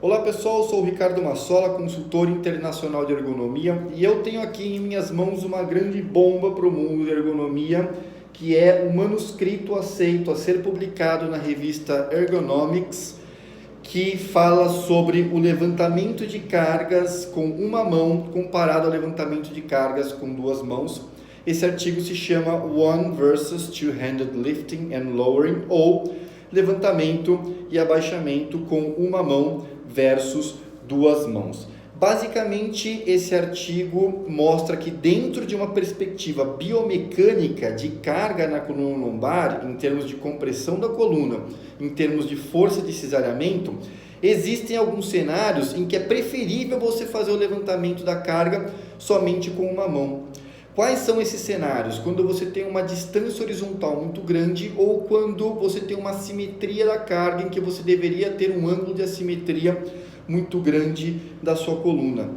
Olá pessoal, eu sou o Ricardo Massola, consultor internacional de ergonomia, e eu tenho aqui em minhas mãos uma grande bomba para o mundo de ergonomia, que é um manuscrito aceito a ser publicado na revista Ergonomics, que fala sobre o levantamento de cargas com uma mão comparado ao levantamento de cargas com duas mãos. Esse artigo se chama One versus Two-Handed Lifting and Lowering, ou levantamento e abaixamento com uma mão versus duas mãos. Basicamente, esse artigo mostra que dentro de uma perspectiva biomecânica de carga na coluna lombar, em termos de compressão da coluna, em termos de força de cisalhamento, existem alguns cenários em que é preferível você fazer o levantamento da carga somente com uma mão. Quais são esses cenários? Quando você tem uma distância horizontal muito grande ou quando você tem uma assimetria da carga em que você deveria ter um ângulo de assimetria muito grande da sua coluna.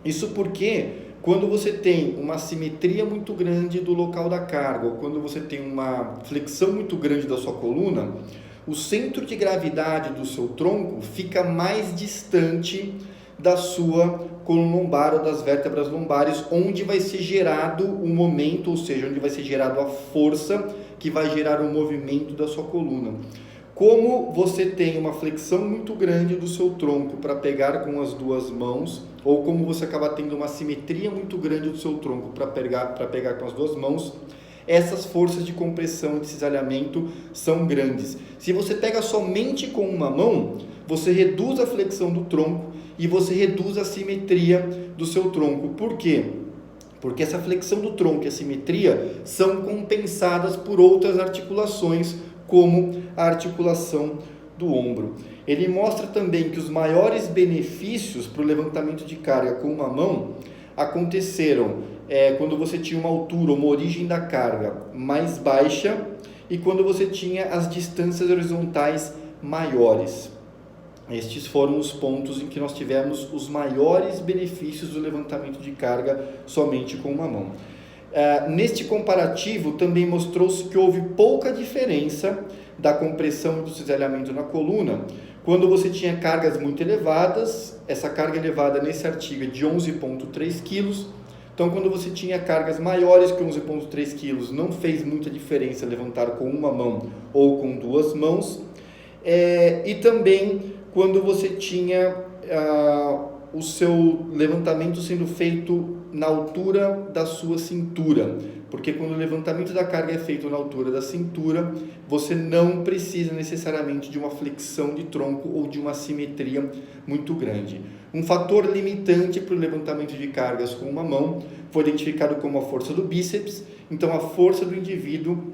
Isso porque quando você tem uma assimetria muito grande do local da carga ou quando você tem uma flexão muito grande da sua coluna, o centro de gravidade do seu tronco fica mais distante da sua coluna lombar ou das vértebras lombares, onde vai ser gerado o momento, ou seja, onde vai ser gerado a força que vai gerar o movimento da sua coluna. Como você tem uma flexão muito grande do seu tronco para pegar com as duas mãos, ou como você acaba tendo uma simetria muito grande do seu tronco para pegar com as duas mãos, essas forças de compressão e de cisalhamento são grandes. Se você pega somente com uma mão, você reduz a flexão do tronco e você reduz a simetria do seu tronco. Por quê? Porque essa flexão do tronco e a simetria são compensadas por outras articulações, como a articulação do ombro. Ele mostra também que os maiores benefícios para o levantamento de carga com uma mão aconteceram quando você tinha uma altura, uma origem da carga mais baixa e quando você tinha as distâncias horizontais maiores. Estes foram os pontos em que nós tivemos os maiores benefícios do levantamento de carga somente com uma mão. Neste comparativo também mostrou-se que houve pouca diferença da compressão e do cisalhamento na coluna quando você tinha cargas muito elevadas. Essa carga elevada nesse artigo é de 11,3 kg. Então, quando você tinha cargas maiores que 11,3 kg, não fez muita diferença levantar com uma mão ou com duas mãos. E também quando você tinha o seu levantamento sendo feito na altura da sua cintura, porque quando o levantamento da carga é feito na altura da cintura, você não precisa necessariamente de uma flexão de tronco ou de uma simetria muito grande. Um fator limitante para o levantamento de cargas com uma mão foi identificado como a força do bíceps. Então a força do indivíduo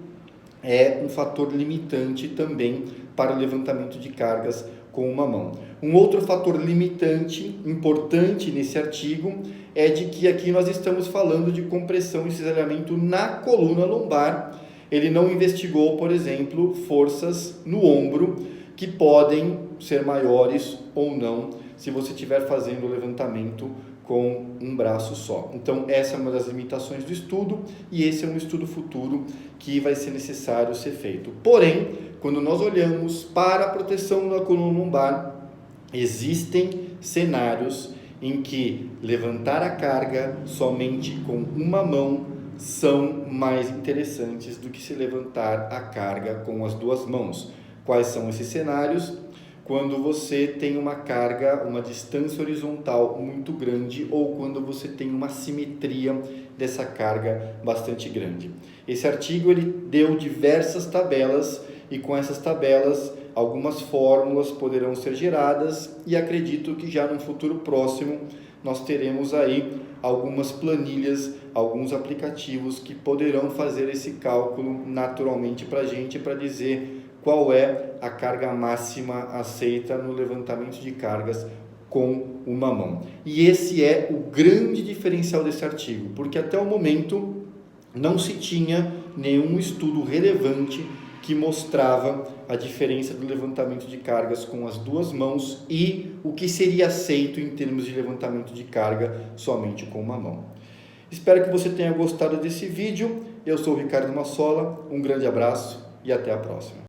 é um fator limitante também para o levantamento de cargas com uma mão. Um outro fator limitante importante nesse artigo é de que aqui nós estamos falando de compressão e cisalhamento na coluna lombar. Ele não investigou, por exemplo, forças no ombro que podem ser maiores ou não se você estiver fazendo o levantamento com um braço só. Então essa é uma das limitações do estudo e esse é um estudo futuro que vai ser necessário ser feito. Porém, quando nós olhamos para a proteção da coluna lombar, existem cenários em que levantar a carga somente com uma mão são mais interessantes do que se levantar a carga com as duas mãos. Quais são esses cenários? Quando você tem uma carga, uma distância horizontal muito grande ou quando você tem uma simetria dessa carga bastante grande. Esse artigo ele deu diversas tabelas e com essas tabelas algumas fórmulas poderão ser geradas e acredito que já no futuro próximo nós teremos aí algumas planilhas, alguns aplicativos que poderão fazer esse cálculo naturalmente para a gente, para dizer qual é a carga máxima aceita no levantamento de cargas com uma mão. E esse é o grande diferencial desse artigo, porque até o momento não se tinha nenhum estudo relevante que mostrava a diferença do levantamento de cargas com as duas mãos e o que seria aceito em termos de levantamento de carga somente com uma mão. Espero que você tenha gostado desse vídeo. Eu sou o Ricardo Massola, um grande abraço e até a próxima.